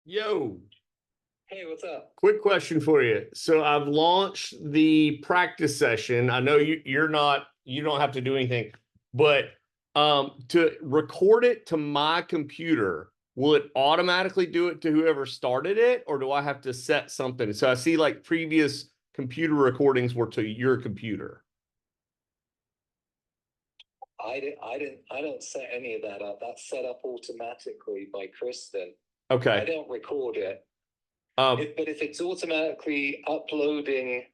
Yo, Hey, what's up? quick question for you. So I've launched the practice session. I know you don't have to do anything, but to record it to my computer, will it automatically do it to whoever started it, or do I have to set something? So I see like previous computer recordings were to your computer. I don't set any of that up. That's set up automatically by Kristen. I Okay. don't record it. Um, But if it's automatically uploading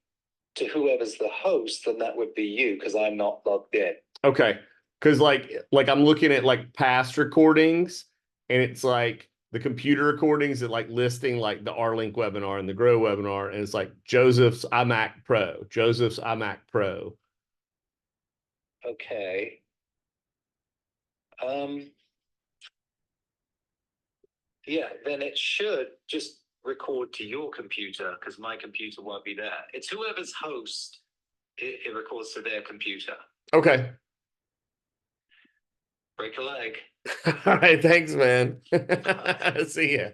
to whoever's the host, then that would be you because I'm not logged in. Okay. Because like I'm looking at like past recordings and it's like the computer recordings that like listing like the R-Link webinar and the Grow webinar, and it's like Joseph's iMac Pro, Joseph's iMac Pro. Okay. Um, yeah, then it should just record to your computer because my computer won't be there. It's whoever's host, it records to their computer. Okay. Break a leg. All right. Thanks, man. See ya.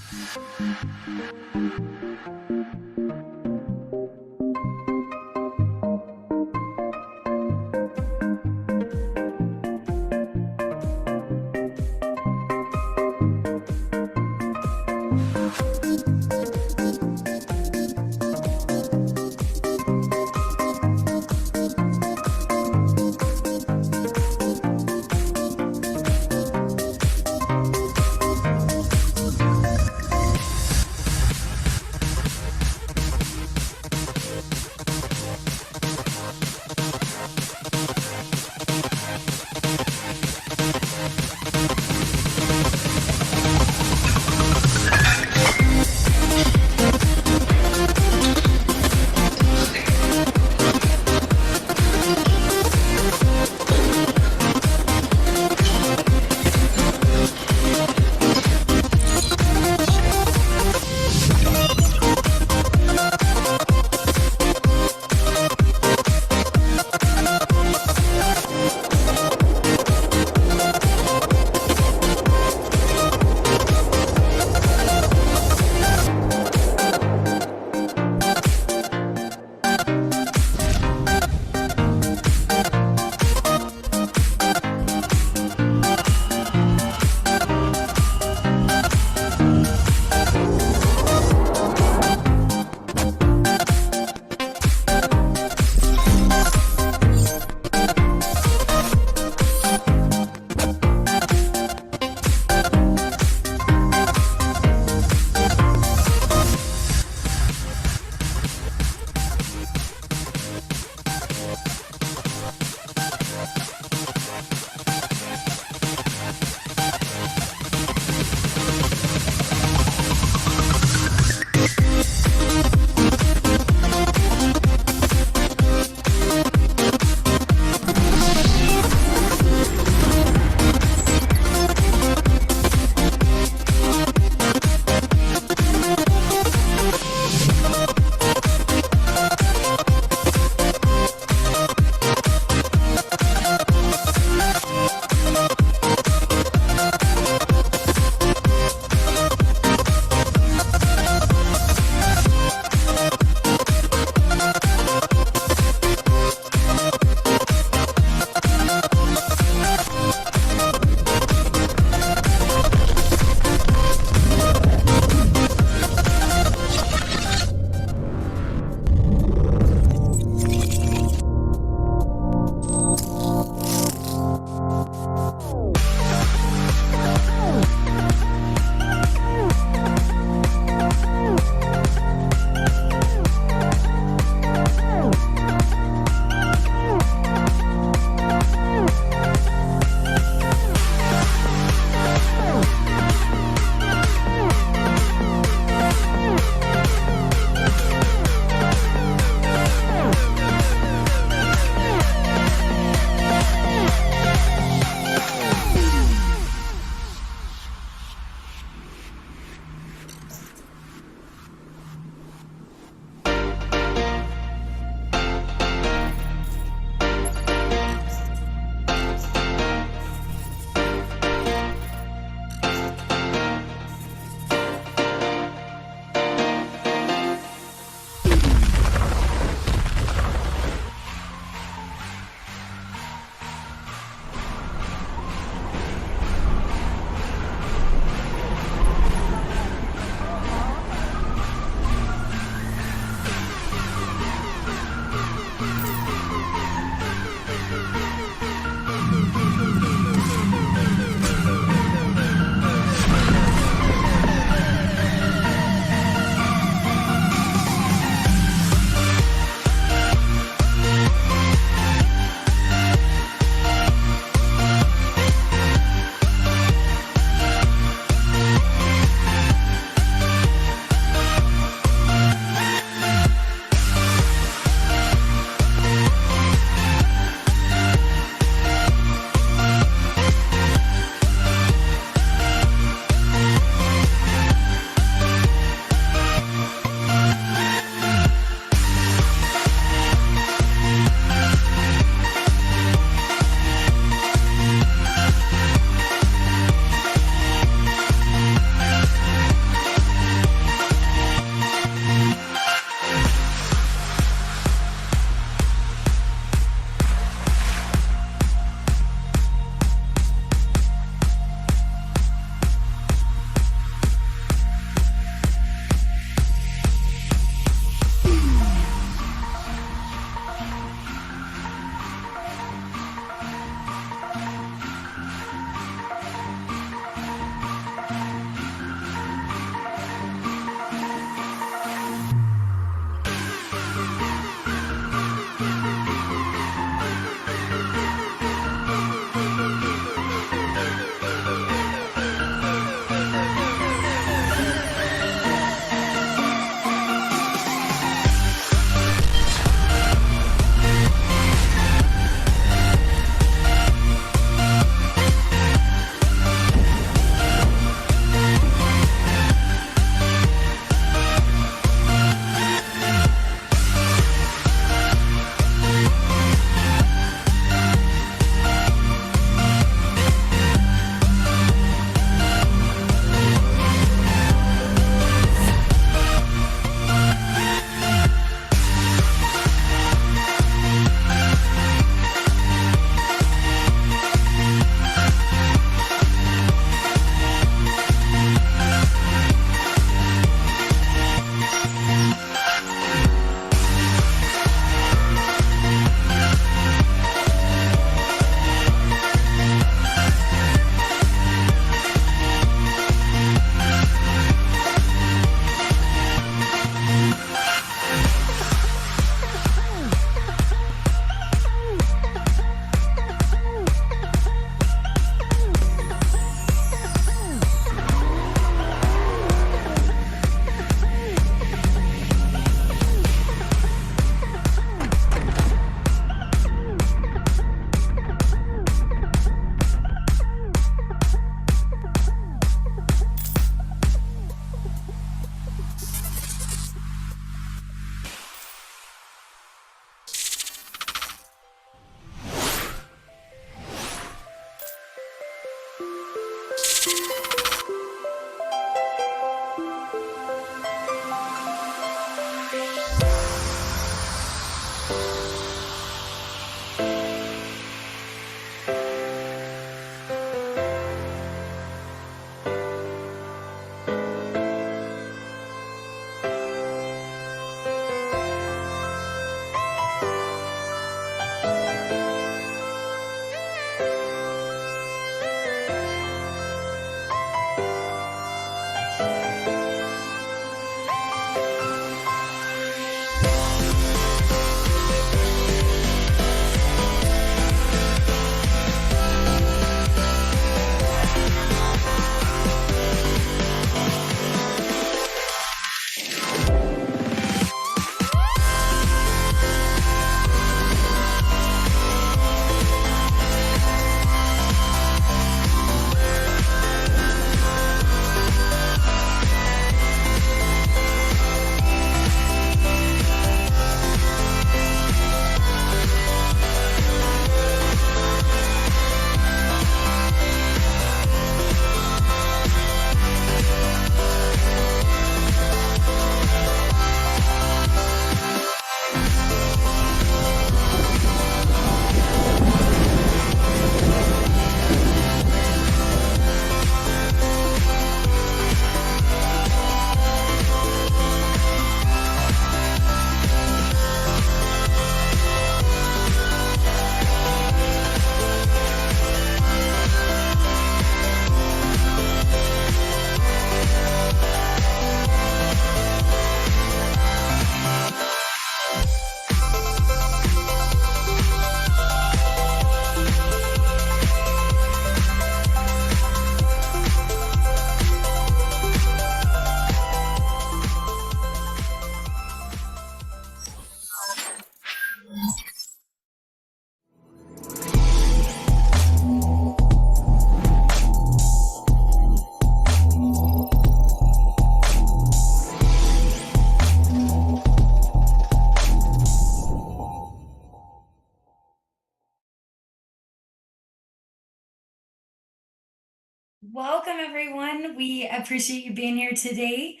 Welcome, everyone. We appreciate you being here today.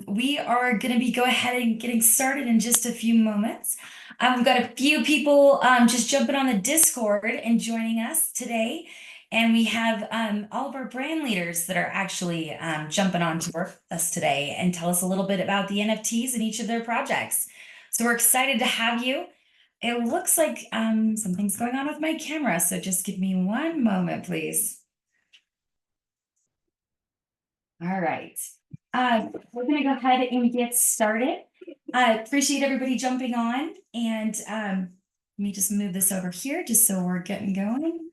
We are going to be go ahead and getting started in just a few moments. We've got a few people just jumping on the Discord and joining us today. And we have all of our brand leaders that are actually jumping on to work with us today and tell us a little bit about the NFTs and each of their projects. So we're excited to have you. It looks like something's going on with my camera, so just give me one moment, please. All right. We're going to go ahead and get started. I appreciate everybody jumping on. And let me just move this over here just so we're getting going.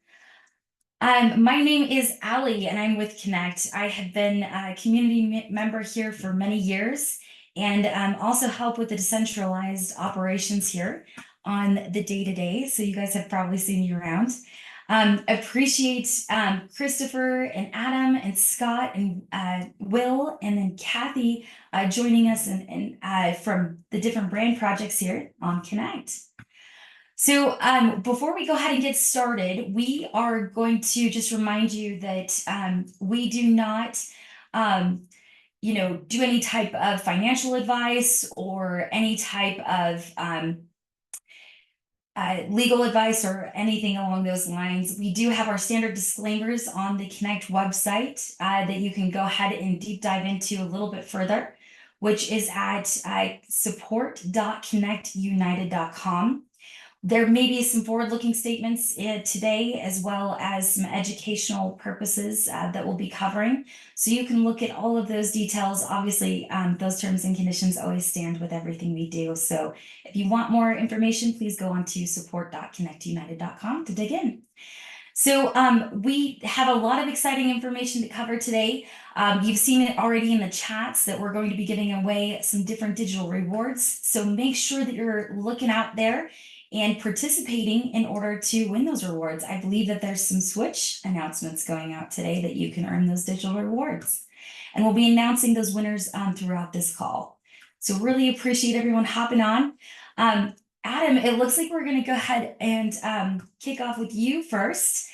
My name is Allie and I'm with Connect. I have been a community member here for many years and also help with the decentralized operations here on the day-to-day. So you guys have probably seen me around. Appreciate Christopher and Adam and Scott and Will and then Kathy joining us and from the different brand projects here on Connect. So before we go ahead and get started, we are going to just remind you that we do not do any type of financial advice or any type of legal advice or anything along those lines. We do have our standard disclaimers on the Connect website that you can go ahead and deep dive into a little bit further, which is at support.connectunited.com. There may be some forward-looking statements today, as well as some educational purposes that we'll be covering. So you can look at all of those details. Obviously, those terms and conditions always stand with everything we do. So if you want more information, please go on to support.connectunited.com to dig in. So we have a lot of exciting information to cover today. You've seen it already in the chats that we're going to be giving away some different digital rewards. So make sure that you're looking out there and participating in order to win those rewards. I believe that there's some Switch announcements going out today that you can earn those digital rewards. And we'll be announcing those winners throughout this call. So really appreciate everyone hopping on. Adam, it looks like we're going to go ahead and kick off with you first.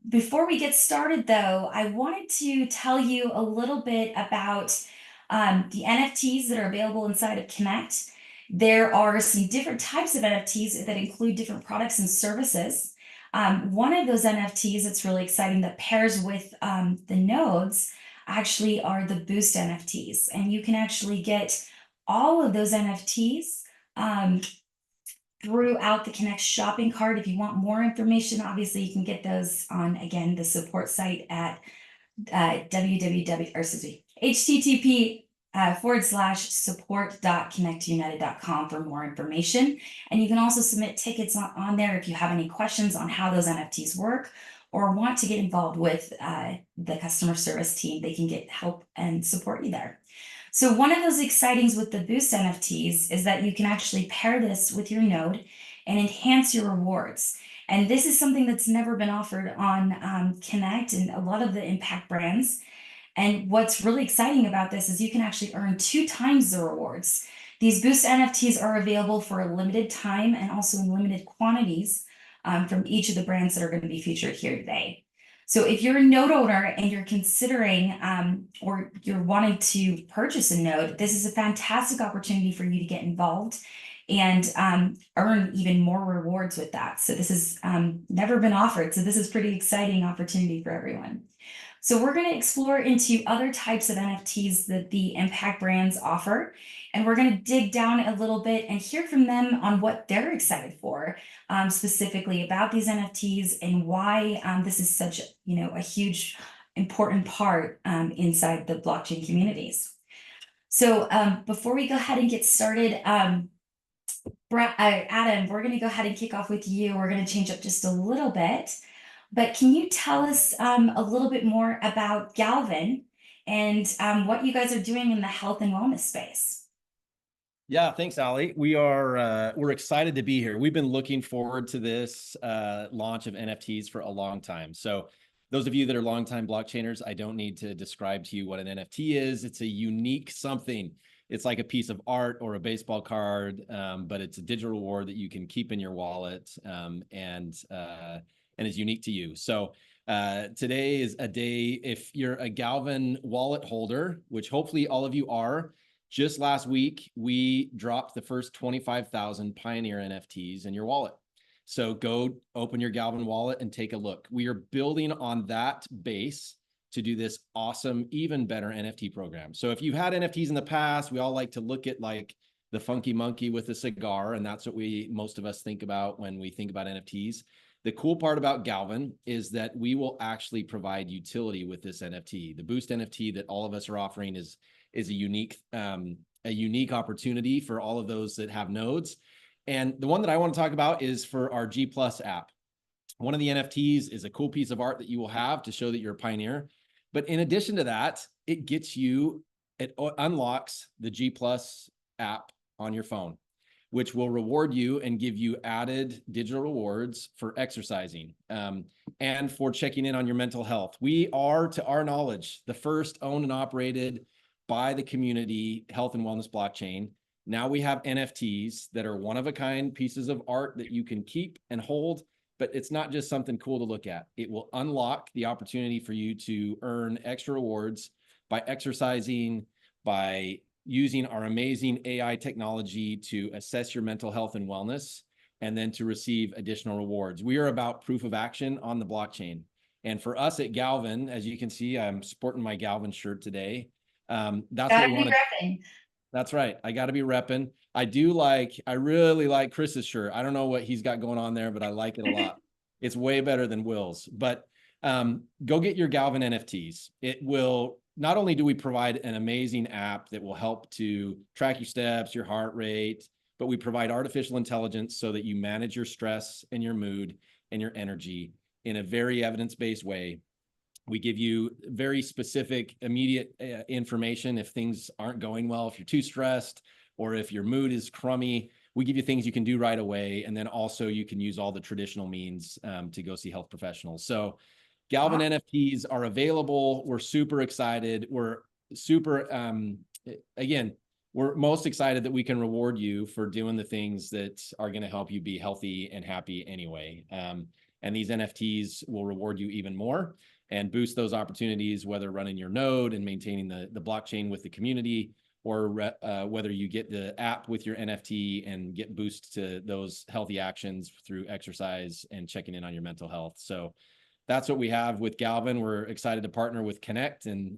Before we get started, though, I wanted to tell you a little bit about the NFTs that are available inside of Connect. There are some different types of NFTs that include different products and services. One of those NFTs that's really exciting that pairs with the nodes actually are the Boost NFTs. And you can actually get all of those NFTs throughout the Connect shopping cart. If you want more information, obviously you can get those on, again, the support site at http://support.connectunited.com for more information. And you can also submit tickets on there if you have any questions on how those NFTs work or want to get involved with the customer service team. They can get help and support you there. So one of those excitings with the Boost NFTs is that you can actually pair this with your node and enhance your rewards. And this is something that's never been offered on Connect and a lot of the impact brands. And what's really exciting about this is you can actually earn 2 times the rewards. These Boost NFTs are available for a limited time and also in limited quantities from each of the brands that are going to be featured here today. So if you're a node owner and you're considering or you're wanting to purchase a node, this is a fantastic opportunity for you to get involved and earn even more rewards with that. So this has never been offered. So this is pretty exciting opportunity for everyone. So we're going to explore into other types of NFTs that the impact brands offer. And we're going to dig down a little bit and hear from them on what they're excited for, specifically about these NFTs and why this is such, a huge, important part inside the blockchain communities. So before we go ahead and get started, Adam, we're going to go ahead and kick off with you. We're going to change up just a little bit. But can you tell us a little bit more about Galvin and what you guys are doing in the health and wellness space? Yeah, thanks, Allie. We're excited to be here. We've been looking forward to this launch of NFTs for a long time. So those of you that are longtime blockchainers, I don't need to describe to you what an NFT is. It's a unique something. It's like a piece of art or a baseball card, but it's a digital reward that you can keep in your wallet and is unique to you. So Today is a day, if you're a Galvin wallet holder, which hopefully all of you are, just last week, we dropped the first 25,000 Pioneer NFTs in your wallet. So go open your Galvin wallet and take a look. We are building on that base to do this awesome, even better NFT program. So if you've had NFTs in the past, we all like to look at like the funky monkey with a cigar, and that's what most of us think about when we think about NFTs. The cool part about Galvin is that we will actually provide utility with this NFT. The Boost NFT that all of us are offering is a unique opportunity for all of those that have nodes. And the one that I want to talk about is for our G Plus app. One of the NFTs is a cool piece of art that you will have to show that you're a pioneer. But in addition to that, it unlocks the G Plus app on your phone, which will reward you and give you added digital rewards for exercising and for checking in on your mental health. We are, to our knowledge, the first owned and operated by the community health and wellness blockchain. Now we have NFTs that are one-of-a-kind pieces of art that you can keep and hold, but it's not just something cool to look at. It will unlock the opportunity for you to earn extra rewards by exercising, by using our amazing AI technology to assess your mental health and wellness, and then to receive additional rewards. We are about proof of action on the blockchain. And for us at Galvin, as you can see, I'm sporting my Galvin shirt today. That's what we want to. That's right. I got to be repping. I really like Chris's shirt. I don't know what he's got going on there, but I like it a lot. It's way better than Will's. But go get your Galvin NFTs. It will, not only do we provide an amazing app that will help to track your steps, your heart rate, but we provide artificial intelligence so that you manage your stress and your mood and your energy in a very evidence-based way. We give you very specific, immediate information if things aren't going well, if you're too stressed, or if your mood is crummy. We give you things you can do right away. And then also you can use all the traditional means to go see health professionals. So Galvin NFTs are available. We're super excited. We're most excited that we can reward you for doing the things that are going to help you be healthy and happy anyway. And these NFTs will reward you even more and boost those opportunities, whether running your node and maintaining the blockchain with the community, or whether you get the app with your NFT and get boost to those healthy actions through exercise and checking in on your mental health. So that's what we have with Galvin. We're excited to partner with Connect and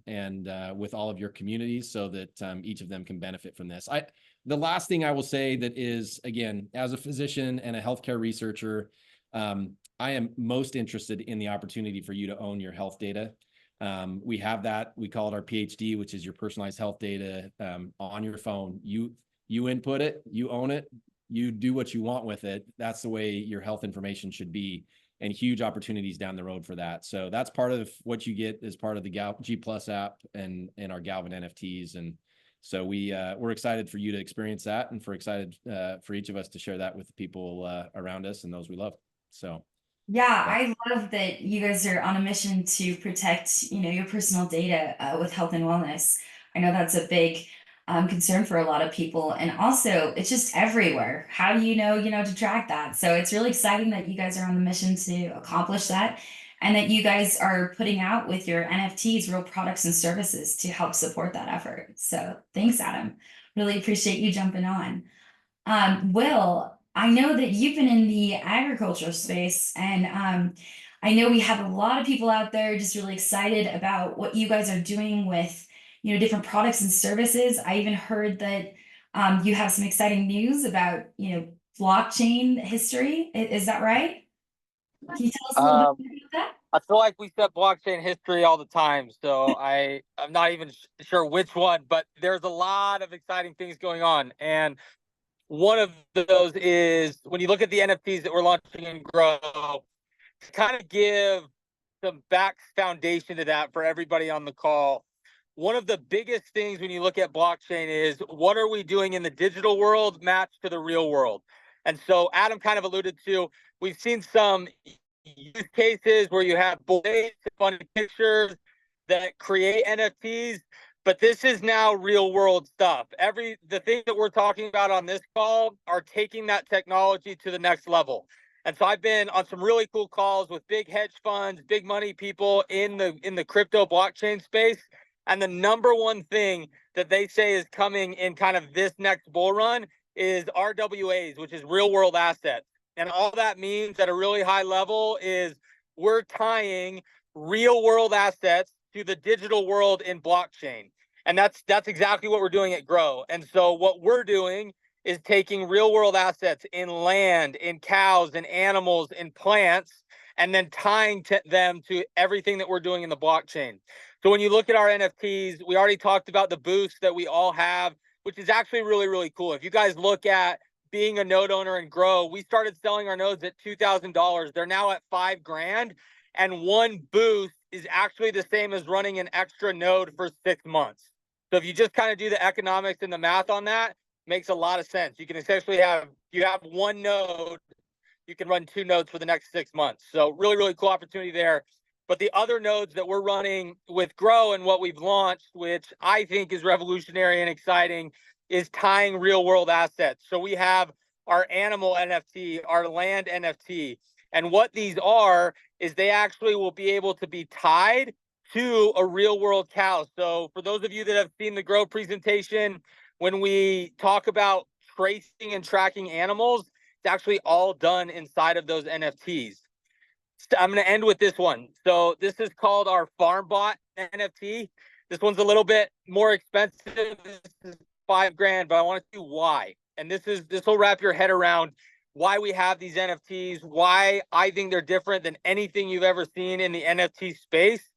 with all of your communities so that each of them can benefit from this. The last thing I will say that is, again, as a physician and a healthcare researcher, I am most interested in the opportunity for you to own your health data. We have that. We call it our PhD, which is your personalized health data on your phone. You input it, you own it, you do what you want with it. That's the way your health information should be, and huge opportunities down the road for that. So that's part of what you get as part of the G Plus app and our Galvin NFTs. And so we're excited for you to experience that, and excited for each of us to share that with the people around us and those we love. So. Yeah, I love that you guys are on a mission to protect, your personal data with health and wellness. I know that's a big concern for a lot of people, and also it's just everywhere. How do you know, to track that? So it's really exciting that you guys are on the mission to accomplish that, and that you guys are putting out with your NFTs real products and services to help support that effort. So thanks, Adam. Really appreciate you jumping on. Will, I know that you've been in the agriculture space, and I know we have a lot of people out there just really excited about what you guys are doing with, different products and services. I even heard that you have some exciting news about, blockchain history. Is that right? Can you tell us a little bit about that? I feel like we set blockchain history all the time, so I'm not even sure which one, but there's a lot of exciting things going on. And one of those is when you look at the NFTs that we're launching in Grow, to kind of give some back foundation to that for everybody on the call. One of the biggest things when you look at blockchain is, what are we doing in the digital world matched to the real world? And so Adam kind of alluded to, we've seen some use cases where you have boys, funny pictures that create NFTs, but this is now real world stuff. The thing that we're talking about on this call are taking that technology to the next level. And so I've been on some really cool calls with big hedge funds, big money people in the crypto blockchain space. And the number one thing that they say is coming in kind of this next bull run is RWAs, which is real world assets. And all that means at a really high level is we're tying real world assets to the digital world in blockchain. And that's exactly what we're doing at Grow. And so what we're doing is taking real world assets in land, in cows, in animals, in plants, and then tying them to everything that we're doing in the blockchain. So when you look at our NFTs, we already talked about the boost that we all have, which is actually really, really cool. If you guys look at being a node owner and Grow, we started selling our nodes at $2,000. They're now at $5,000. And one boost is actually the same as running an extra node for 6 months. So if you just kind of do the economics and the math on that, makes a lot of sense. You can essentially you have one node, you can run 2 nodes for the next 6 months. So really, really cool opportunity there. But the other nodes that we're running with Grow and what we've launched, which I think is revolutionary and exciting, is tying real world assets. So we have our animal NFT, our land NFT. And what these are is they actually will be able to be tied to a real world cow. So for those of you that have seen the Grow presentation, when we talk about tracing and tracking animals, it's actually all done inside of those NFTs. I'm going to end with this one. So this is called our FarmBot NFT. This one's a little bit more expensive. This is $5,000, but I want to see why. And this will wrap your head around why we have these NFTs, why I think they're different than anything you've ever seen in the NFT space,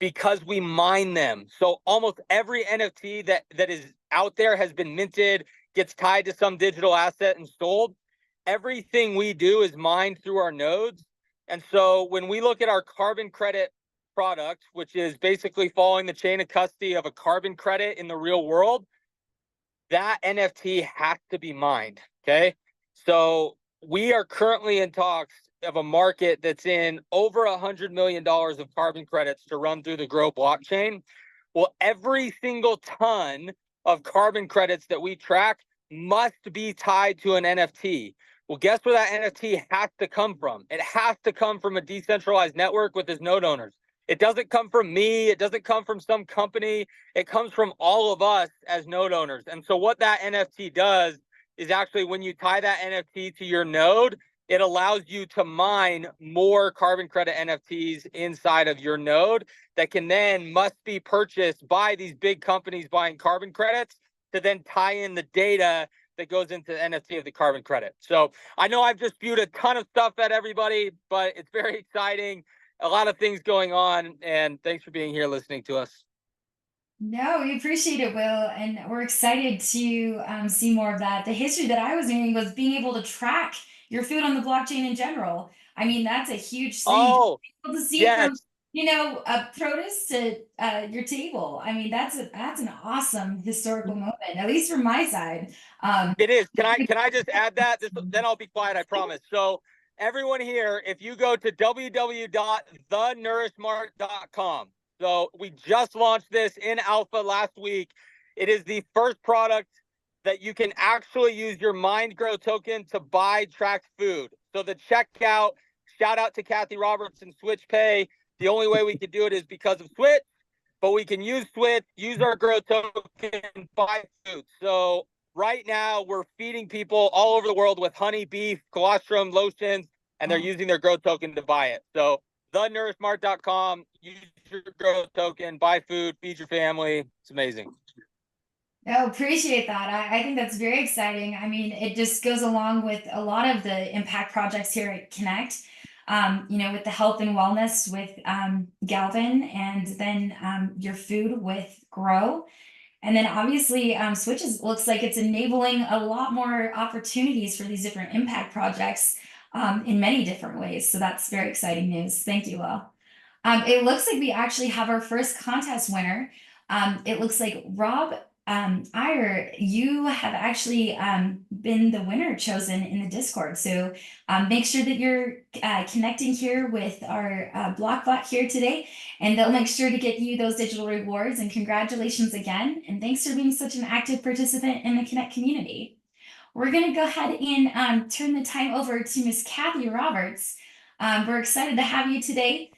because we mine them. So almost every NFT that is out there has been minted, gets tied to some digital asset and sold. Everything we do is mined through our nodes. And so when we look at our carbon credit product, which is basically following the chain of custody of a carbon credit in the real world, that NFT has to be mined, okay? So we are currently in talks of a market that's in over $100 million of carbon credits to run through the Grow blockchain. Well, every single ton of carbon credits that we track must be tied to an NFT. Well, guess where that NFT has to come from? It has to come from a decentralized network with its node owners. It doesn't come from me. It doesn't come from some company. It comes from all of us as node owners. And so what that NFT does is actually when you tie that NFT to your node, it allows you to mine more carbon credit NFTs inside of your node that can then must be purchased by these big companies buying carbon credits to then tie in the data that goes into the NFT of the carbon credit. So I know I've just spewed a ton of stuff at everybody, but it's very exciting. A lot of things going on, and thanks for being here listening to us. No, we appreciate it, Will, and we're excited to see more of that. The history that I was hearing was being able to track your food on the blockchain in general. I mean, that's a huge thing. Oh, Able to see it yes. from, produce to your table. I mean, that's an awesome historical moment, at least from my side. It is. Can I just add that? Then I'll be quiet, I promise. So everyone here, if you go to www.thenourishmart.com. So we just launched this in alpha last week. It is the first product that you can actually use your MindGrow token to buy tracked food. So the checkout, shout out to Kathy Roberts and Switch Pay. The only way we could do it is because of Switch, but we can use Switch, use our Grow token, buy food. So right now, we're feeding people all over the world with honey, beef, colostrum, lotions, and they're using their Grow token to buy it. So thenourishmart.com, use your Grow token, buy food, feed your family. It's amazing. No, appreciate that. I think that's very exciting. I mean, it just goes along with a lot of the impact projects here at Connect. With the health and wellness with Galvin, and then your food with Grow. And then obviously Switches looks like it's enabling a lot more opportunities for these different impact projects in many different ways. So that's very exciting news. Thank you, Will. It looks like we actually have our first contest winner. It looks like Rob Iyer, you have actually been the winner chosen in the Discord. So make sure that you're connecting here with our Blockbot here today, and they'll make sure to get you those digital rewards. And congratulations again. And thanks for being such an active participant in the Connect community. we're going to go ahead and turn the time over to Miss Kathy Roberts. We're excited to have you today.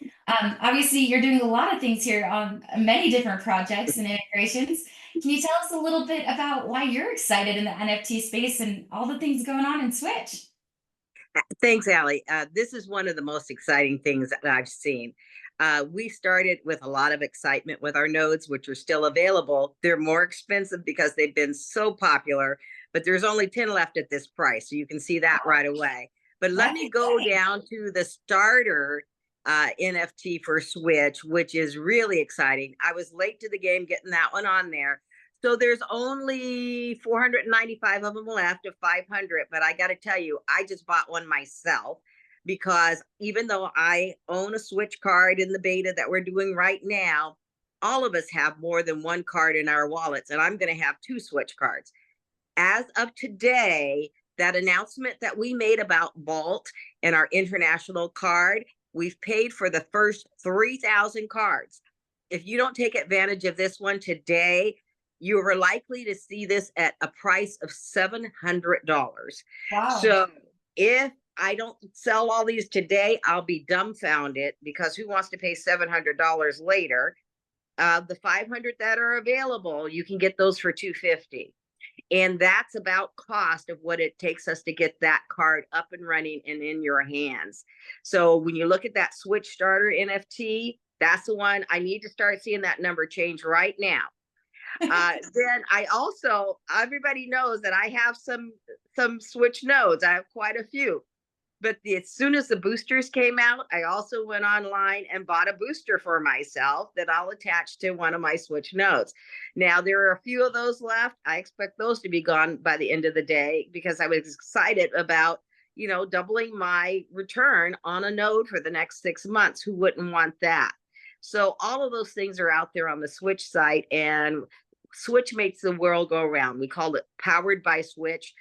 Obviously, you're doing a lot of things here on many different projects and integrations. Can you tell us a little bit about why you're excited in the NFT space and all the things going on in Switch? Thanks, Allie. This is one of the most exciting things that I've seen. We started with a lot of excitement with our nodes, which are still available. They're more expensive because they've been so popular, but there's only 10 left at this price. So you can see that right away. But let me go down to the starter NFT for Switch, which is really exciting. I was late to the game getting that one on there. So there's only 495 of them left of 500, but I got to tell you, I just bought one myself because even though I own a Switch card in the beta that we're doing right now, all of us have more than one card in our wallets, and I'm going to have 2 Switch cards. As of today, that announcement that we made about Vault and our international card, we've paid for the first 3,000 cards. If you don't take advantage of this one today, you are likely to see this at a price of $700. Wow. So if I don't sell all these today, I'll be dumbfounded because who wants to pay $700 later? The 500 that are available, you can get those for $250. And that's about cost of what it takes us to get that card up and running and in your hands. So when you look at that Switch starter NFT, that's the one. I need to start seeing that number change right now. Then I also, everybody knows that I have some Switch nodes. I have quite a few. But as soon as the boosters came out, I also went online and bought a booster for myself that I'll attach to one of my Switch nodes. Now, there are a few of those left. I expect those to be gone by the end of the day because I was excited about, doubling my return on a node for the next 6 months. Who wouldn't want that? So all of those things are out there on the Switch site, and Switch makes the world go around. We call it Powered by Switch.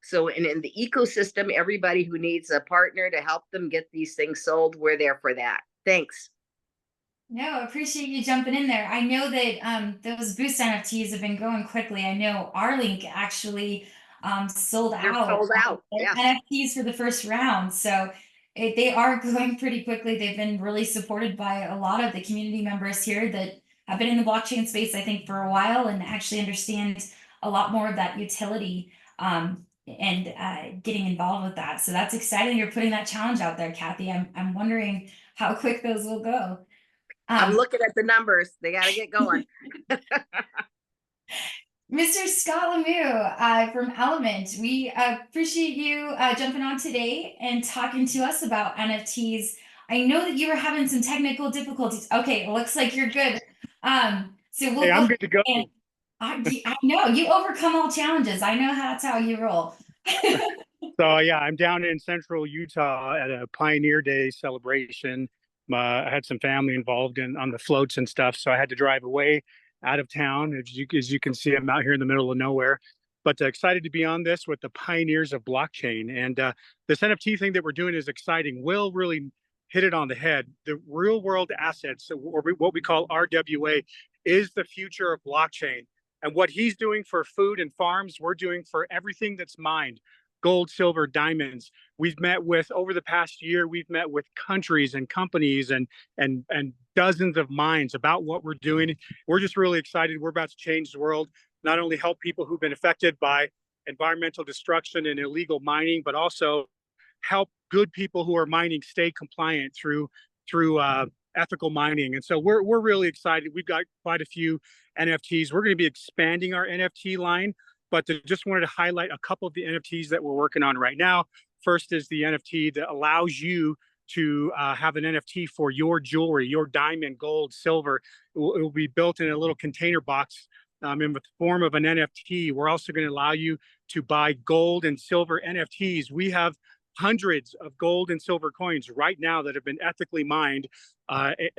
So in the ecosystem, everybody who needs a partner to help them get these things sold, we're there for that. Thanks. No, appreciate you jumping in there. I know that those boost NFTs have been going quickly. I know Arlink actually sold They're out sold out. their Yes. NFTs for the first round. So they are going pretty quickly. They've been really supported by a lot of the community members here that have been in the blockchain space, I think, for a while and actually understand a lot more of that utility and getting involved with that. So that's exciting. You're putting that challenge out there, Kathy. I'm wondering how quick those will go. I'm looking at the numbers. They got to get going. Mr. Scott Lemieux from Element, we appreciate you jumping on today and talking to us about NFTs. I know that you were having some technical difficulties. Okay, it looks like you're good. So we'll I'm good to go. I know you overcome all challenges. I know that's how you roll. So yeah, I'm down in central Utah at a Pioneer Day celebration. I had some family involved on the floats and stuff, so I had to drive away out of town. As you can see, I'm out here in the middle of nowhere. But excited to be on this with the pioneers of blockchain. And this NFT thing that we're doing is exciting. Will really hit it on the head. The real world assets, or what we call RWA, is the future of blockchain. And what he's doing for food and farms, we're doing for everything that's mined. Gold, silver, diamonds. We've met with, over the past year, we've met with countries and companies and dozens of mines about what we're doing. We're just really excited. We're about to change the world, not only help people who've been affected by environmental destruction and illegal mining, but also help good people who are mining stay compliant through ethical mining. And so we're really excited. We've got quite a few NFTs. We're going to be expanding our NFT line, but just wanted to highlight a couple of the NFTs that we're working on right now. First is the NFT that allows you to have an NFT for your jewelry, your diamond, gold, silver. It will be built in a little container box in the form of an NFT. We're also going to allow you to buy gold and silver NFTs. We have hundreds of gold and silver coins right now that have been ethically mined,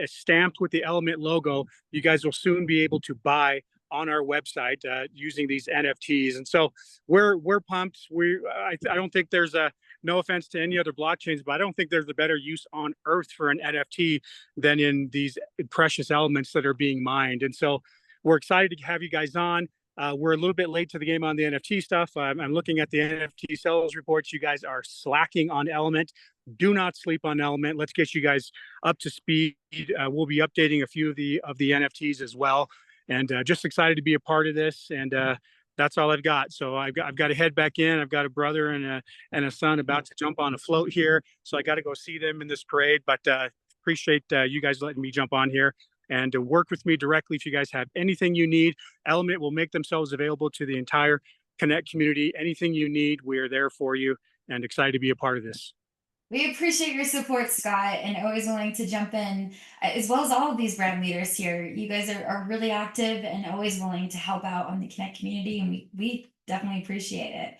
stamped with the Element logo. You guys will soon be able to buy on our website using these NFTs. And so we're pumped. I don't think there's no offense to any other blockchains, but I don't think there's a better use on earth for an NFT than in these precious elements that are being mined. And so we're excited to have you guys on. We're a little bit late to the game on the NFT stuff. I'm looking at the NFT sales reports. You guys are slacking on Element. Do not sleep on Element. Let's get you guys up to speed. We'll be updating a few of the NFTs as well, and just excited to be a part of this. And that's all I've got. So I've got to head back in. I've got a brother and a son about to jump on a float here, so I got to go see them in this parade. But appreciate you guys letting me jump on here and to work with me directly if you guys have anything you need. Element will make themselves available to the entire Connect community. Anything you need, we're there for you, and excited to be a part of this. We appreciate your support, Scott, and always willing to jump in, as well as all of these brand leaders here. You guys are really active and always willing to help out on the Connect community, and we definitely appreciate it.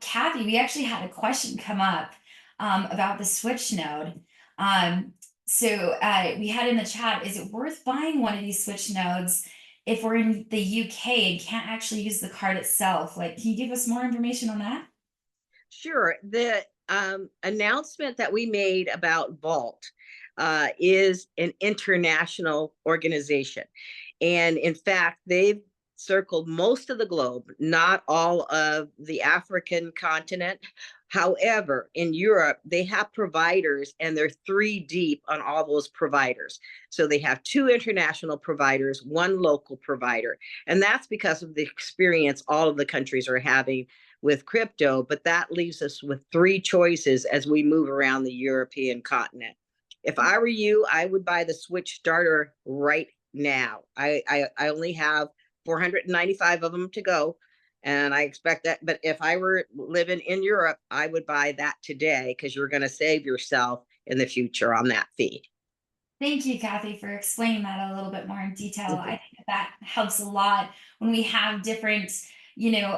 Kathy, we actually had a question come up about the Switch node. So we had in the chat, is it worth buying one of these Switch nodes if we're in the UK and can't actually use the card itself? Like, can you give us more information on that? Sure. The announcement that we made about Vault is an international organization. And in fact, they've circled most of the globe, not all of the African continent. However, in Europe, they have providers and they're 3 deep on all those providers. So they have 2 international providers, 1 local provider. And that's because of the experience all of the countries are having with crypto, but that leaves us with 3 choices as we move around the European continent. If I were you, I would buy the Switch starter right now. I only have 495 of them to go, and I expect that. But if I were living in Europe, I would buy that today because you're going to save yourself in the future on that fee. Thank you, Kathy, for explaining that a little bit more in detail. I think that helps a lot when we have different,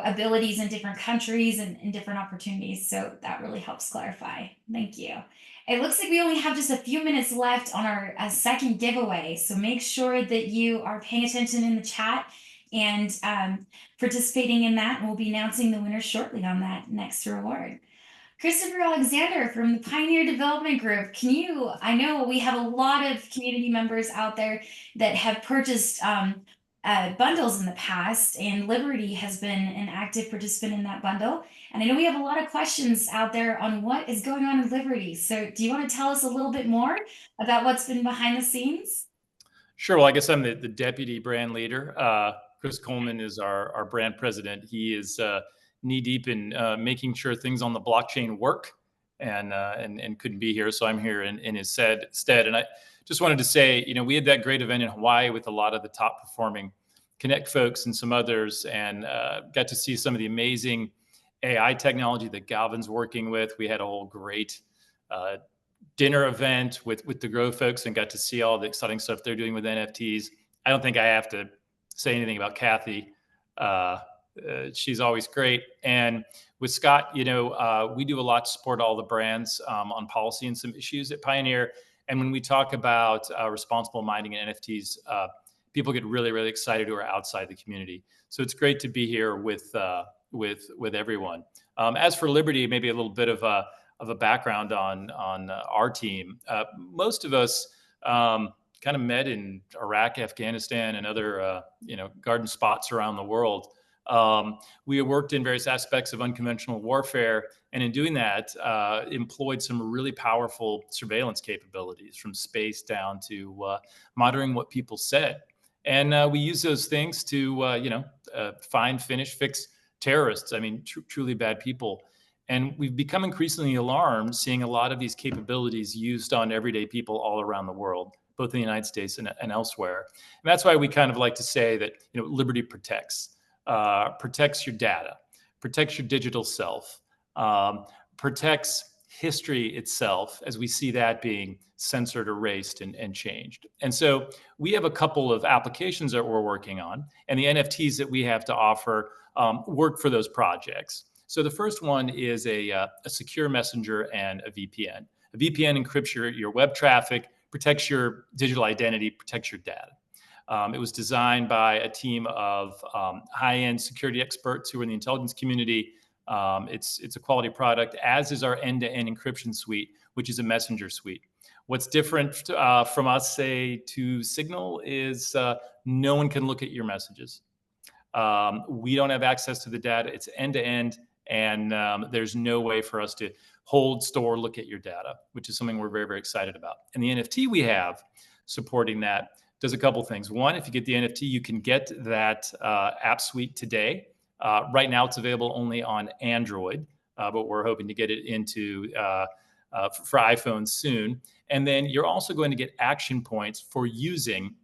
abilities in different countries and different opportunities. So that really helps clarify. Thank you. It looks like we only have just a few minutes left on our second giveaway. So make sure that you are paying attention in the chat and participating in that. And we'll be announcing the winner shortly on that next reward. Christopher Alexander from the Pioneer Development Group. I know we have a lot of community members out there that have purchased bundles in the past, and Liberty has been an active participant in that bundle. And I know we have a lot of questions out there on what is going on in Liberty. So do you want to tell us a little bit more about what's been behind the scenes? Sure. Well, I guess I'm the deputy brand leader. Chris Coleman is our brand president. He is knee deep in making sure things on the blockchain work, and couldn't be here, so I'm here in his stead. And I just wanted to say, we had that great event in Hawaii with a lot of the top performing Connect folks and some others, and got to see some of the amazing AI technology that Galvin's working with. We had a whole great dinner event with the Grow folks and got to see all the exciting stuff they're doing with NFTs. I don't think I have to say anything about Kathy. She's always great. And with Scott, we do a lot to support all the brands on policy and some issues at Pioneer. And when we talk about responsible mining and NFTs, people get really, really excited who are outside the community. So it's great to be here with everyone. As for Liberty, maybe a little bit of a background on our team. Most of us kind of met in Iraq, Afghanistan, and other garden spots around the world. We have worked in various aspects of unconventional warfare, and in doing that, employed some really powerful surveillance capabilities, from space down to monitoring what people said. And we use those things to, find, finish, fix terrorists. I mean, truly bad people. And we've become increasingly alarmed seeing a lot of these capabilities used on everyday people all around the world, both in the United States and elsewhere. And that's why we kind of like to say that, Liberty protects your data, protects your digital self, protects history itself, as we see that being censored, erased, and changed. And so we have a couple of applications that we're working on, and the NFTs that we have to offer work for those projects. So the first one is a secure messenger and a VPN. A VPN encrypts your web traffic, protects your digital identity, protects your data. It was designed by a team of high-end security experts who are in the intelligence community. It's a quality product, as is our end-to-end encryption suite, which is a messenger suite. What's different from us, say, to Signal is no one can look at your messages. We don't have access to the data. It's end to end, and there's no way for us to hold, store, look at your data, which is something we're very, very excited about. And the NFT we have supporting that does a couple things. One, if you get the NFT, you can get that app suite today. Right now, it's available only on Android, but we're hoping to get it into for iPhone soon. And then you're also going to get action points for using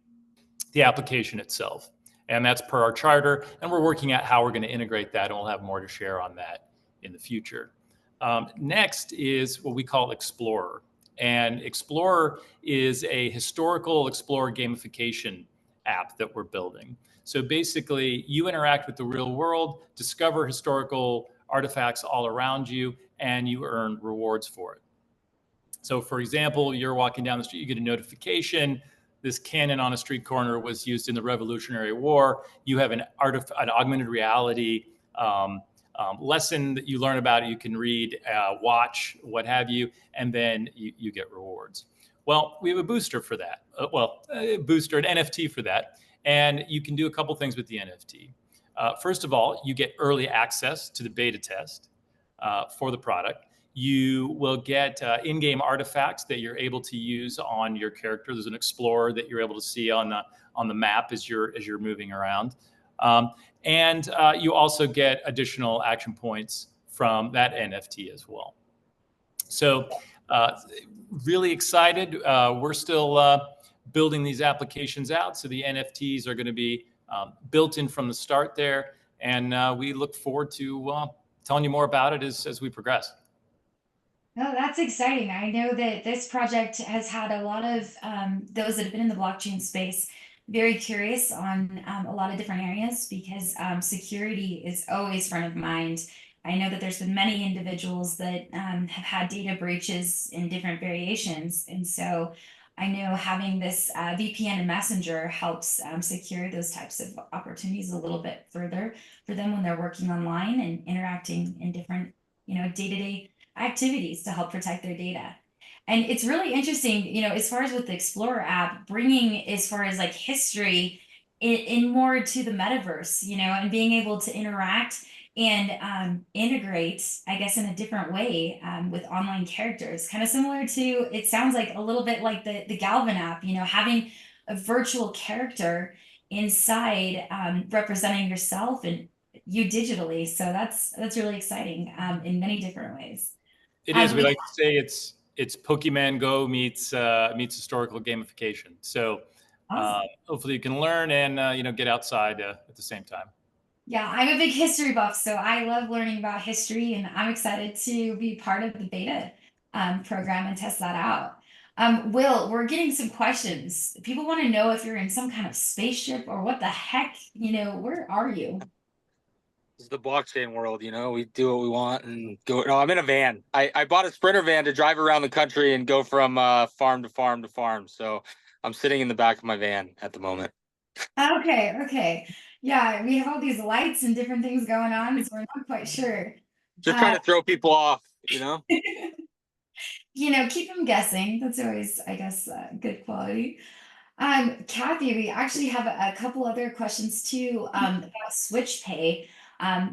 the application itself. And that's per our charter. And we're working out how we're going to integrate that. And we'll have more to share on that in the future. Next is what we call Explorer. And Explorer is a historical Explorer gamification app that we're building. So basically, you interact with the real world, discover historical artifacts all around you, and you earn rewards for it. So for example, you're walking down the street, you get a notification. This cannon on a street corner was used in the Revolutionary War. You have an augmented reality lesson that you learn about it. You can read, watch, what have you, and then you get rewards. Well, we have a booster for that. A booster, an NFT for that. And you can do a couple things with the NFT. First of all, you get early access to the beta test for the product. You will get in-game artifacts that you're able to use on your character. There's an explorer that you're able to see on the map as you're moving around, and you also get additional action points from that NFT as well. So, really excited. We're still building these applications out, so the NFTs are going to be built in from the start there, and we look forward to telling you more about it as we progress. No, that's exciting. I know that this project has had a lot of those that have been in the blockchain space very curious on a lot of different areas because security is always front of mind. I know that there's been many individuals that have had data breaches in different variations. And so I know having this VPN and Messenger helps secure those types of opportunities a little bit further for them when they're working online and interacting in different, day-to-day activities to help protect their data. And it's really interesting, as far as with the Explorer app, bringing as far as like history in more to the metaverse, and being able to interact and integrate, I guess, in a different way with online characters, kind of similar to, it sounds like a little bit like the Galvin app, having a virtual character inside representing yourself and you digitally. So that's really exciting in many different ways. It is. We like to say it's Pokemon Go meets historical gamification. So Awesome. hopefully you can learn and get outside at the same time. Yeah, I'm a big history buff, so I love learning about history, and I'm excited to be part of the beta program and test that out. Will, we're getting some questions. People want to know if you're in some kind of spaceship or what the heck, where are you? This is the blockchain world, we do what we want and go. No, I'm in a van. I bought a Sprinter van to drive around the country and go from farm to farm to farm. So I'm sitting in the back of my van at the moment. Okay. Yeah, we have all these lights and different things going on, so we're not quite sure. Just trying to throw people off, Keep them guessing. That's always, I guess, good quality. Kathy, we actually have a couple other questions too about Switch Pay.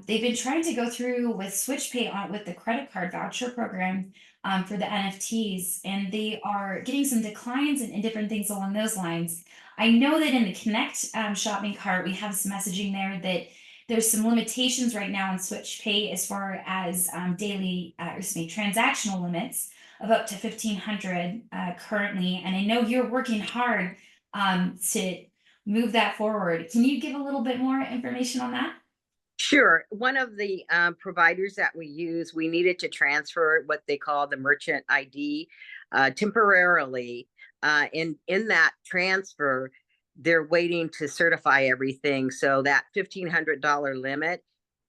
They've been trying to go through with Switch Pay with the credit card voucher program for the NFTs, and they are getting some declines and different things along those lines. I know that in the Connect shopping cart, we have some messaging there that there's some limitations right now on Switch Pay as far as daily, transactional limits of up to 1,500 currently. And I know you're working hard to move that forward. Can you give a little bit more information on that? Sure. One of the providers that we use, we needed to transfer what they call the merchant ID temporarily. In that transfer, they're waiting to certify everything. So that $1,500 limit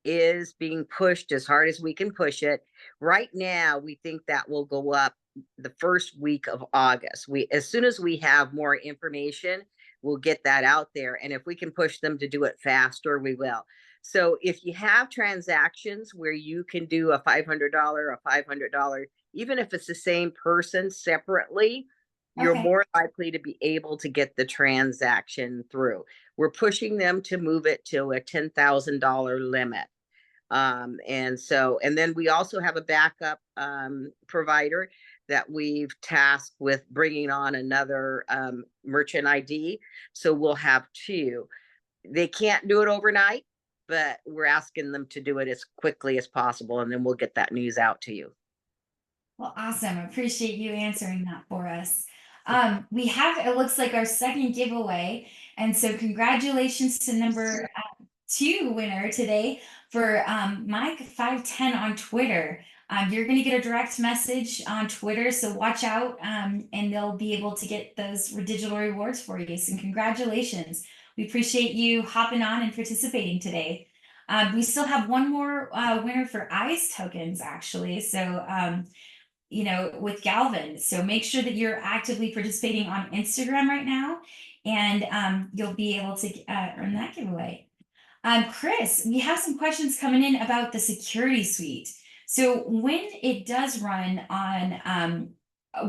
is being pushed as hard as we can push it. Right now, we think that will go up the first week of August. As soon as we have more information, we'll get that out there. And if we can push them to do it faster, we will. So if you have transactions where you can do a $500, even if it's the same person separately, you're Okay. more likely to be able to get the transaction through. We're pushing them to move it to a $10,000 limit. And then we also have a backup provider that we've tasked with bringing on another merchant ID. So we'll have two. They can't do it overnight, but we're asking them to do it as quickly as possible, and then we'll get that news out to you. Well, awesome. Appreciate you answering that for us. We have, it looks like, our second giveaway. And so congratulations to number 2 winner today for Mike 510 on Twitter. You're going to get a direct message on Twitter, so watch out, and they'll be able to get those digital rewards for you. So congratulations. We appreciate you hopping on and participating today. We still have one more winner for ICE tokens, actually. So you know, with Galvin. So make sure that you're actively participating on Instagram right now, and you'll be able to earn that giveaway. Chris, we have some questions coming in about the security suite. So when it does run on,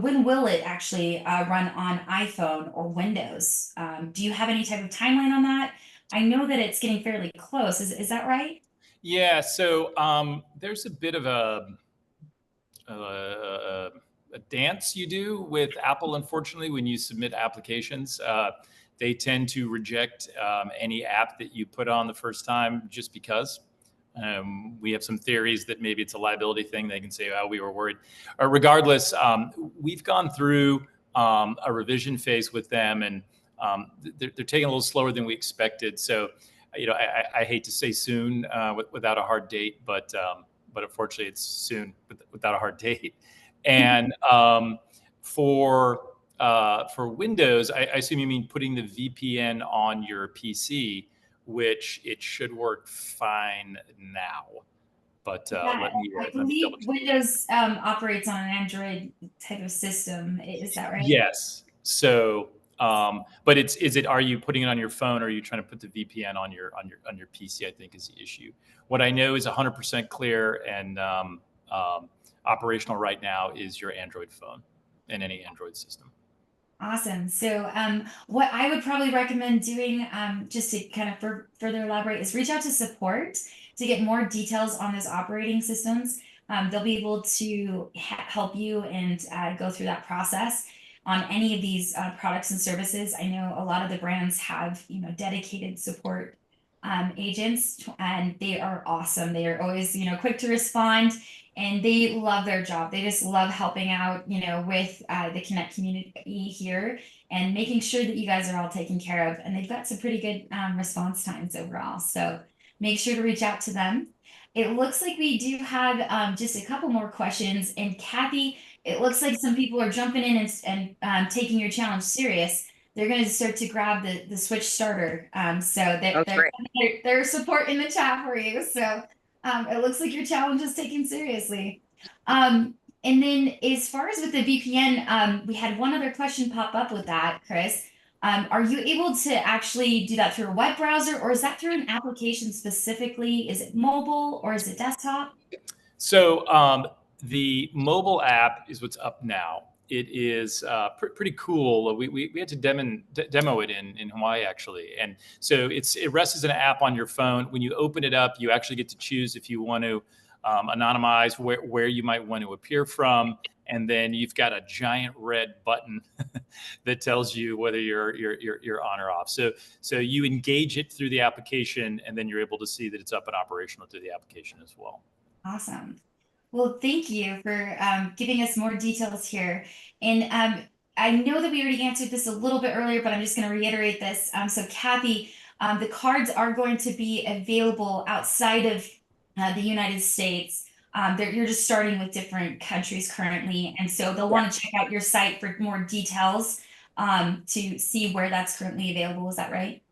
when will it actually run on iPhone or Windows? Do you have any type of timeline on that? I know that it's getting fairly close. Is that right? Yeah. So there's a bit of a dance you do with Apple, unfortunately, when you submit applications. They tend to reject any app that you put on the first time just because. We have some theories that maybe it's a liability thing. They can say, oh, we were worried. Regardless, we've gone through a revision phase with them, and they're taking a little slower than we expected. So, you know, I hate to say soon without a hard date, but unfortunately it's soon without a hard date. And for Windows, I assume you mean putting the VPN on your PC, which it should work fine now. But let me I double believe check. Windows operates on an Android type of system. Is that right? Yes. So, but are you putting it on your phone, or are you trying to put the VPN on your PC? I think is the issue. What I know is 100% clear and operational right now is your Android phone and any Android system. Awesome. So what I would probably recommend doing, just to kind of further elaborate, is reach out to support to get more details on those operating systems. They'll be able to help you and go through that process on any of these products and services. I know a lot of the brands have, you know, dedicated support agents, and they are awesome. They are always, you know, quick to respond, and they love their job. They just love helping out, you know, with the Connect community here and making sure that you guys are all taken care of. And they've got some pretty good response times overall. So make sure to reach out to them. It looks like we do have just a couple more questions. And Kathy, it looks like some people are jumping in and taking your challenge serious. They're going to start to grab the Switch starter. So Oh, great. they're supporting the chat for you. So it looks like your challenge is taken seriously. And then as far as with the VPN, we had one other question pop up with that, Chris. Are you able to actually do that through a web browser, or is that through an application specifically? Is it mobile or is it desktop? So the mobile app is what's up now. It is pretty cool. We had to demo it in Hawaii, actually. And so it rests as an app on your phone. When you open it up, you actually get to choose if you want to anonymize where you might want to appear from. And then you've got a giant red button that tells you whether you're on or off. So you engage it through the application, and then you're able to see that it's up and operational through the application as well. Awesome. Well, thank you for giving us more details here. And I know that we already answered this a little bit earlier, but I'm just going to reiterate this. So Kathy, the cards are going to be available outside of the United States. You're just starting with different countries currently. And so they'll want to check out your site for more details to see where that's currently available. Is that right?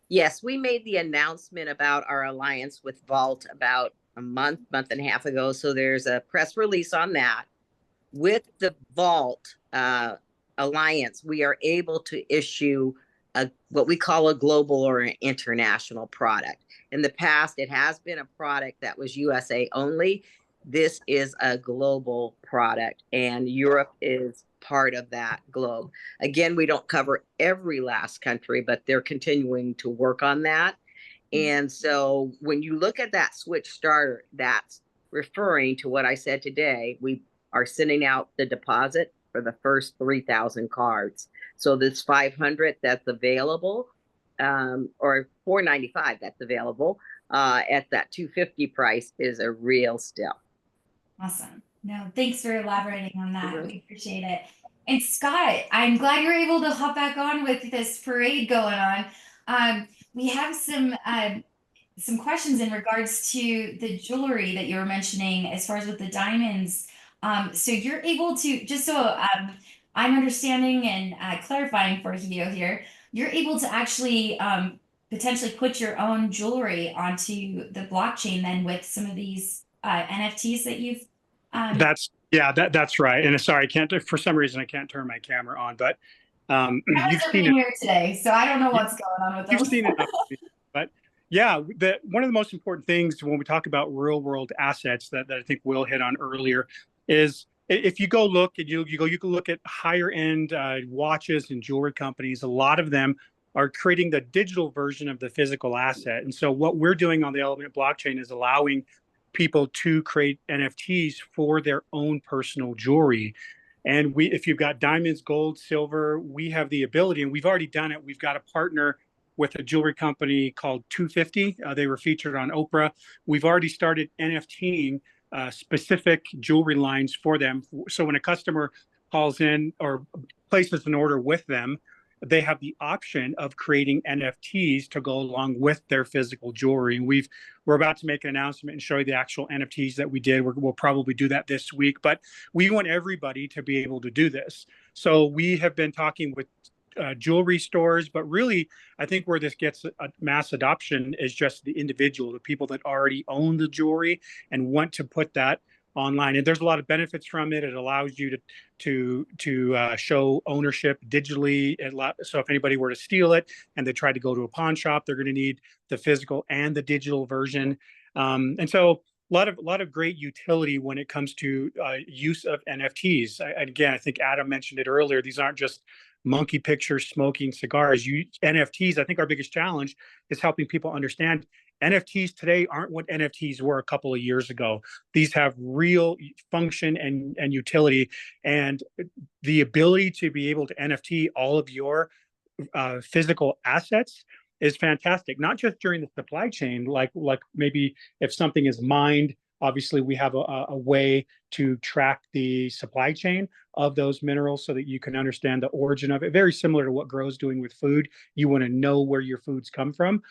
Yes, we made the announcement about our alliance with Vault about a month and a half ago. So there's a press release on that. With the Vault alliance, we are able to issue what we call a global or an international product. In the past, it has been a product that was USA only. This is a global product, and Europe is part of that globe. Again, we don't cover every last country, but they're continuing to work on that. And so when you look at that switch starter, that's referring to what I said today. We are sending out the deposit for the first 3,000 cards. So this 500 that's available, or 495 that's available at that 250 price is a real steal. Awesome. No, thanks for elaborating on that. We appreciate it. And Scott, I'm glad you're able to hop back on with this parade going on. We have some questions in regards to the jewelry that you were mentioning as far as with the diamonds. So you're able to, just so I'm understanding and clarifying for Hio here, you're able to actually potentially put your own jewelry onto the blockchain then with some of these NFTs that you've that's right. And sorry, I can't, for some reason I can't turn my camera on, but you've seen it here today, so I don't know what's going on with them. You've seen it, but yeah, one of the most important things when we talk about real world assets that I think Will hit on earlier is if you go look and you can look at higher end watches and jewelry companies. A lot of them are creating the digital version of the physical asset. And so what we're doing on the Element blockchain is allowing people to create NFTs for their own personal jewelry. And if you've got diamonds, gold, silver, we have the ability, and we've already done it. We've got a partner with a jewelry company called 250. They were featured on Oprah. We've already started NFTing specific jewelry lines for them. So when a customer calls in or places an order with them, they have the option of creating NFTs to go along with their physical jewelry. And we're about to make an announcement and show you the actual NFTs that we did. We'll probably do that this week, but we want everybody to be able to do this. So we have been talking with jewelry stores, but really, I think where this gets a mass adoption is just the individual, the people that already own the jewelry and want to put that online. And there's a lot of benefits from it. It allows you to show ownership digitally. So if anybody were to steal it and they tried to go to a pawn shop, they're going to need the physical and the digital version. And so a lot of great utility when it comes to use of NFTs. Again, I think Adam mentioned it earlier. These aren't just monkey pictures, smoking cigars. NFTs, I think our biggest challenge is helping people understand NFTs today aren't what NFTs were a couple of years ago. These have real function and utility, and the ability to be able to NFT all of your physical assets is fantastic. Not just during the supply chain, like maybe if something is mined, obviously we have a way to track the supply chain of those minerals so that you can understand the origin of it. Very similar to what Grow's doing with food. You want to know where your foods come from.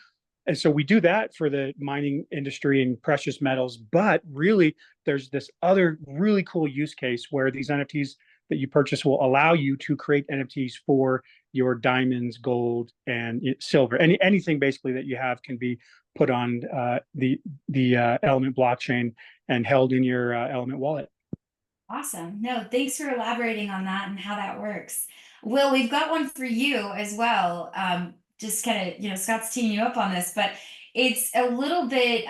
And so we do that for the mining industry and precious metals. But really, there's this other really cool use case where these NFTs that you purchase will allow you to create NFTs for your diamonds, gold, and silver. Anything basically that you have can be put on the Element blockchain and held in your Element wallet. Awesome. No, thanks for elaborating on that and how that works. Will, we've got one for you as well. Just kind of, Scott's teeing you up on this, but it's a little bit,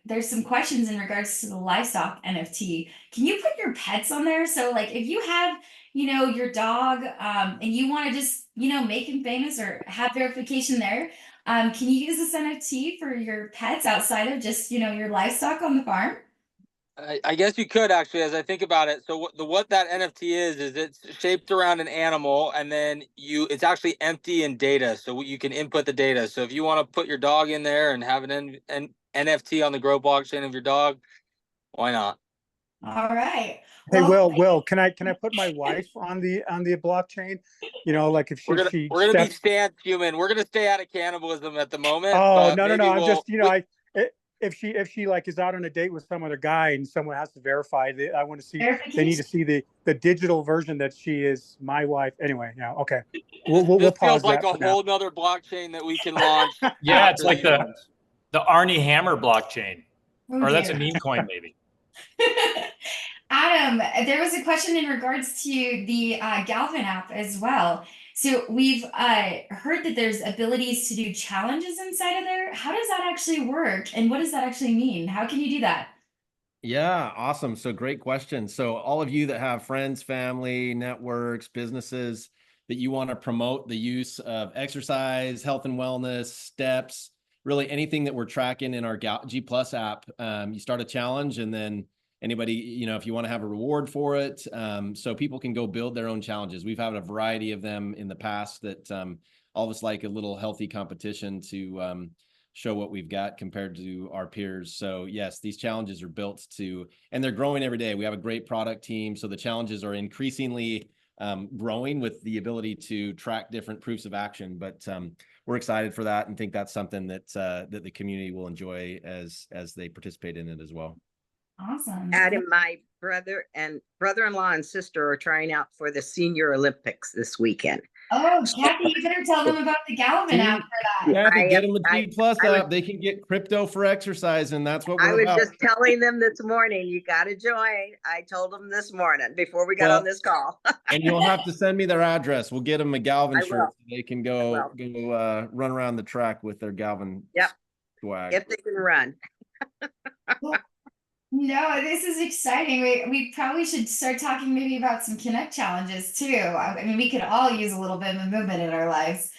there's some questions in regards to the livestock NFT. Can you put your pets on there? So like if you have, your dog, and you want to just, make him famous or have verification there, can you use this NFT for your pets outside of just, your livestock on the farm? I guess you could actually, as I think about it. So what that NFT is it's shaped around an animal, and then it's actually empty in data, so you can input the data. So if you want to put your dog in there and have an NFT on the Grow blockchain of your dog, why not? All right. Hey, Will, can I put my wife on the blockchain? Like if we're gonna be stance human. We're gonna stay out of cannibalism at the moment. Oh no. I'm just if she like is out on a date with some other guy and someone has to verify, I want to see. They need to see the digital version that she is my wife. Anyway, yeah, okay. We'll pause. Feels like a whole nother blockchain that we can launch. Yeah, it's like the Arnie Hammer blockchain, or that's a meme coin maybe. Adam, there was a question in regards to the Galvin app as well. So we've heard that there's abilities to do challenges inside of there. How does that actually work? And what does that actually mean? How can you do that? Yeah, awesome. So great question. So all of you that have friends, family, networks, businesses that you want to promote the use of exercise, health and wellness, steps, really anything that we're tracking in our G Plus app, you start a challenge and then anybody, if you want to have a reward for it, so people can go build their own challenges. We've had a variety of them in the past that all of us like a little healthy competition to show what we've got compared to our peers. So yes, these challenges are built to, and they're growing every day. We have a great product team. So the challenges are increasingly growing with the ability to track different proofs of action. But we're excited for that and think that's something that that the community will enjoy as they participate in it as well. Awesome. Adam, my brother-in-law and sister are trying out for the Senior Olympics this weekend. Oh, Kathy, you better tell them about the Galvin app for that. Yeah, to get them a I G Plus I app, they can get crypto for exercise, and that's what I we're was about. just telling them this morning, you got to join. I told them this morning before we got on this call. And you'll have to send me their address. We'll get them a Galvin I shirt will. so they can go run around the track with their Galvin Yep. swag. If they can run. No, this is exciting. We probably should start talking maybe about some Connect challenges too. I mean, we could all use a little bit of movement in our lives.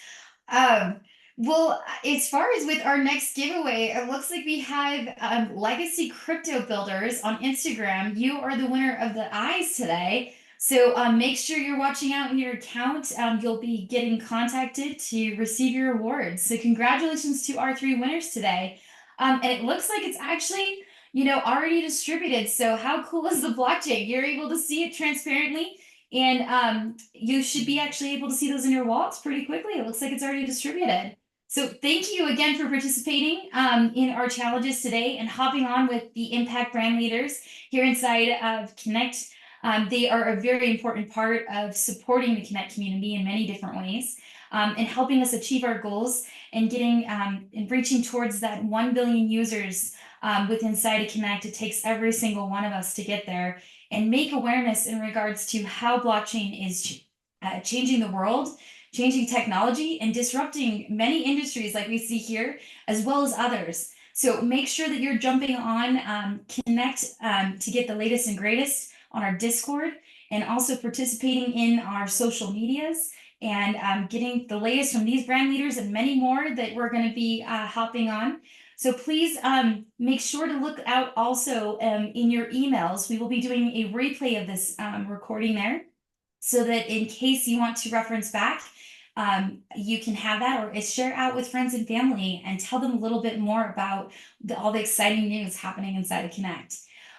Well, as far as with our next giveaway, it looks like we have Legacy Crypto Builders on Instagram. You are the winner of the eyes today. So make sure you're watching out in your account. You'll be getting contacted to receive your awards. So congratulations to our 3 winners today. And it looks like it's actually, already distributed. So how cool is the blockchain? You're able to see it transparently. And you should be actually able to see those in your wallets pretty quickly. It looks like it's already distributed. So thank you again for participating in our challenges today and hopping on with the impact brand leaders here inside of Connect. They are a very important part of supporting the Connect community in many different ways and helping us achieve our goals and getting and reaching towards that 1 billion users with inside of Connect. It takes every single one of us to get there and make awareness in regards to how blockchain is changing the world, changing technology, and disrupting many industries like we see here, as well as others. So make sure that you're jumping on Connect to get the latest and greatest on our Discord, and also participating in our social medias and getting the latest from these brand leaders and many more that we're going to be hopping on. So please make sure to look out also in your emails. We will be doing a replay of this recording there so that in case you want to reference back, you can have that or share out with friends and family and tell them a little bit more about all the exciting news happening inside of Connect.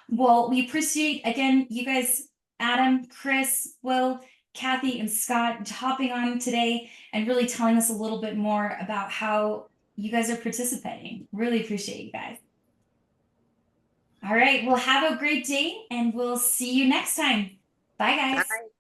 Well, we appreciate, again, you guys, Adam, Chris, Will, Kathy, and Scott hopping on today and really telling us a little bit more about how you guys are participating. Really appreciate you guys. All right, well, have a great day and we'll see you next time. Bye, guys. Bye.